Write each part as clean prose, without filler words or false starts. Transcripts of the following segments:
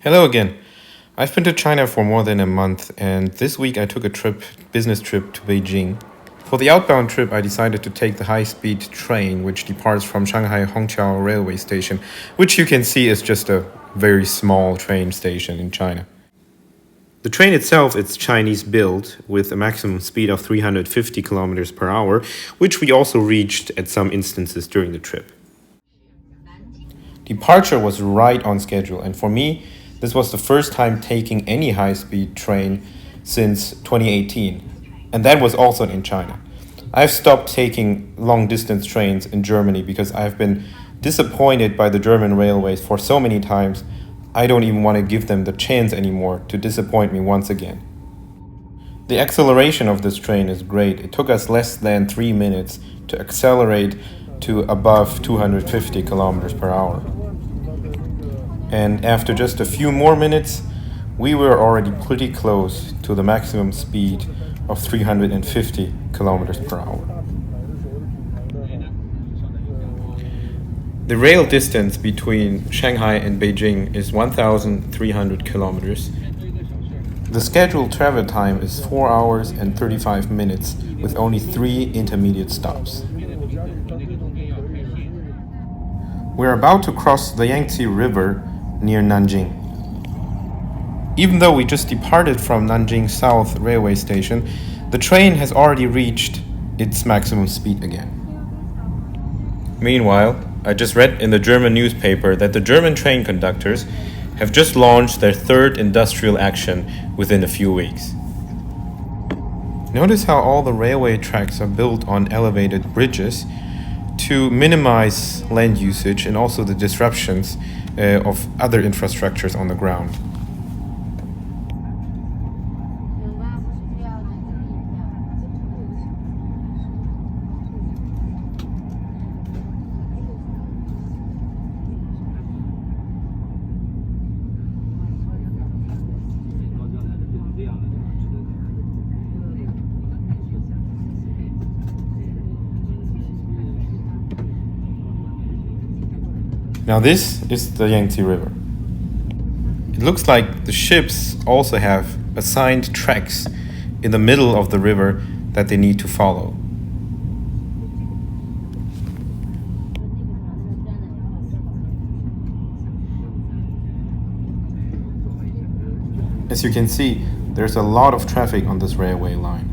Hello again. I've been to China for more than a month, and this week I took a business trip to Beijing. For the outbound trip, I decided to take the high-speed train, which departs from Shanghai Hongqiao railway station, which you can see is just a very small train station in China. The train itself is Chinese built with a maximum speed of 350 kilometers per hour, which we also reached at some instances during the trip. Departure was right on schedule, and for me, this was the first time taking any high-speed train since 2018, and that was also in China. I've stopped taking long-distance trains in Germany because I've been disappointed by the German railways for so many times. I don't even want to give them the chance anymore to disappoint me once again. The acceleration of this train is great. It took us less than 3 minutes to accelerate to above 250 kilometers per hour. And after just a few more minutes, we were already pretty close to the maximum speed of 350 kilometers per hour. The rail distance between Shanghai and Beijing is 1,300 kilometers. The scheduled travel time is 4 hours and 35 minutes with only 3 intermediate stops. We're about to cross the Yangtze River near Nanjing. Even though we just departed from Nanjing South railway station, the train has already reached its maximum speed again. Meanwhile, I just read in the German newspaper that the German train conductors have just launched their third industrial action within a few weeks. Notice how all the railway tracks are built on elevated bridges to minimize land usage and also the disruptions of other infrastructures on the ground. Now this is the Yangtze River. It looks like the ships also have assigned tracks in the middle of the river that they need to follow. As you can see, there's a lot of traffic on this railway line.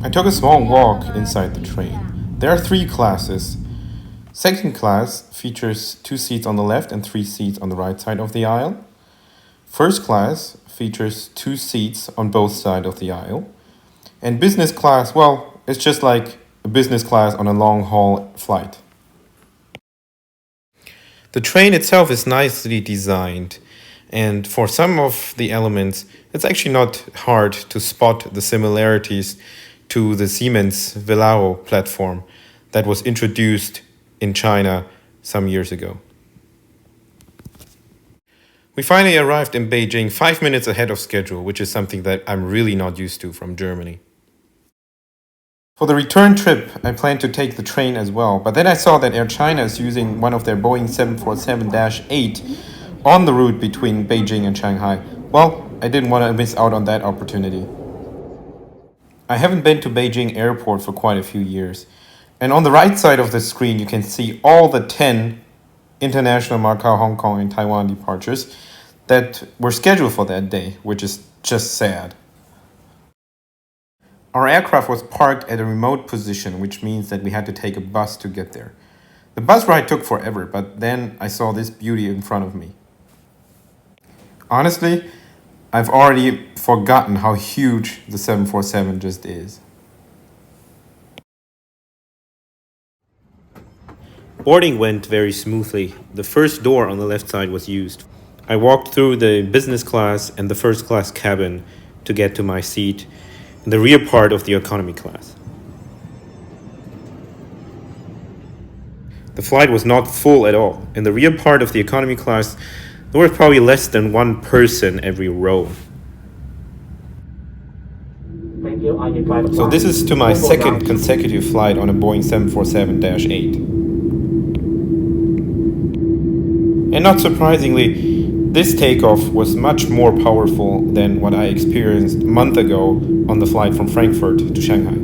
I took a small walk inside the train. There are 3 classes. Second class features 2 seats on the left and 3 seats on the right side of the aisle. First class features 2 seats on both sides of the aisle. And business class, well, it's just like a business class on a long-haul flight. The train itself is nicely designed, and for some of the elements, it's actually not hard to spot the similarities to the Siemens Velaro platform that was introduced in China some years ago. We finally arrived in Beijing 5 minutes ahead of schedule, which is something that I'm really not used to from Germany. For the return trip, I planned to take the train as well, but then I saw that Air China is using one of their Boeing 747-8 on the route between Beijing and Shanghai. Well, I didn't want to miss out on that opportunity. I haven't been to Beijing airport for quite a few years. And on the right side of the screen, you can see all the 10 international Macau, Hong Kong, and Taiwan departures that were scheduled for that day, which is just sad. Our aircraft was parked at a remote position, which means that we had to take a bus to get there. The bus ride took forever, but then I saw this beauty in front of me. Honestly, I've already forgotten how huge the 747 just is. Boarding went very smoothly. The first door on the left side was used. I walked through the business class and the first class cabin to get to my seat in the rear part of the economy class. The flight was not full at all. In the rear part of the economy class, there was probably less than 1 person every row. So this is to my second consecutive flight on a Boeing 747-8. And not surprisingly, This takeoff was much more powerful than what I experienced a month ago on the flight from Frankfurt to Shanghai.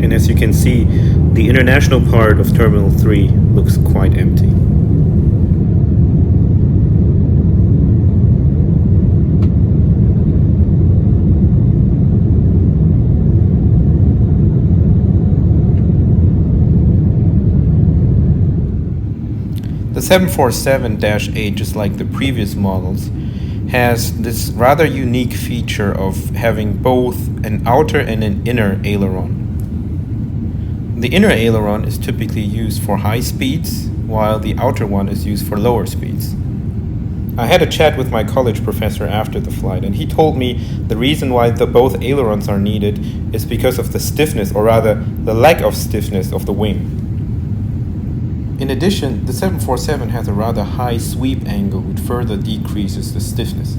And as you can see, the international part of Terminal 3 looks quite empty. The 747-8, just like the previous models, has this rather unique feature of having both an outer and an inner aileron. The inner aileron is typically used for high speeds, while the outer one is used for lower speeds. I had a chat with my college professor after the flight, and he told me the reason why both ailerons are needed is because of the stiffness, or rather the lack of stiffness of the wing. In addition, the 747 has a rather high sweep angle, which further decreases the stiffness.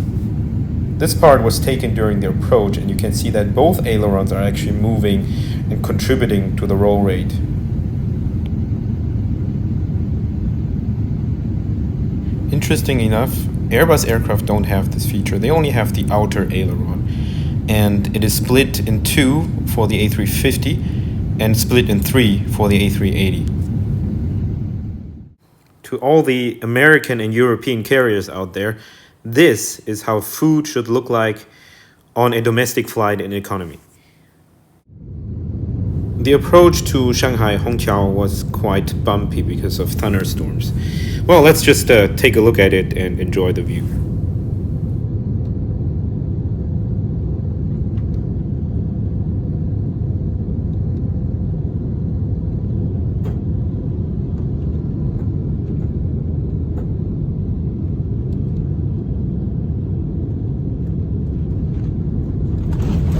This part was taken during the approach, and you can see that both ailerons are actually moving and contributing to the roll rate. Interesting enough, Airbus aircraft don't have this feature. They only have the outer aileron, and it is split in two for the A350 and split in three for the A380. To all the American and European carriers out there, this is how food should look like on a domestic flight in economy. The approach to Shanghai Hongqiao was quite bumpy because of thunderstorms. Well, let's just take a look at it and enjoy the view.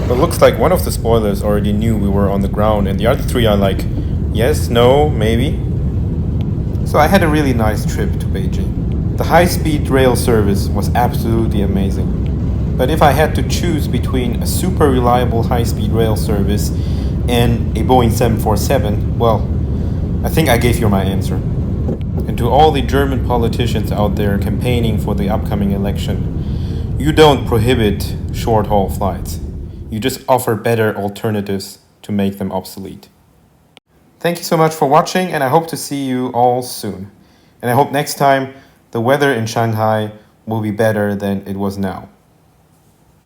But looks like one of the spoilers already knew we were on the ground, and the other three are like, yes, no, maybe. So I had a really nice trip to Beijing. The high-speed rail service was absolutely amazing. But if I had to choose between a super reliable high-speed rail service and a Boeing 747, well, I think I gave you my answer. And to all the German politicians out there campaigning for the upcoming election, you don't prohibit short-haul flights. You just offer better alternatives to make them obsolete. Thank you so much for watching, and I hope to see you all soon. And I hope next time the weather in Shanghai will be better than it was now.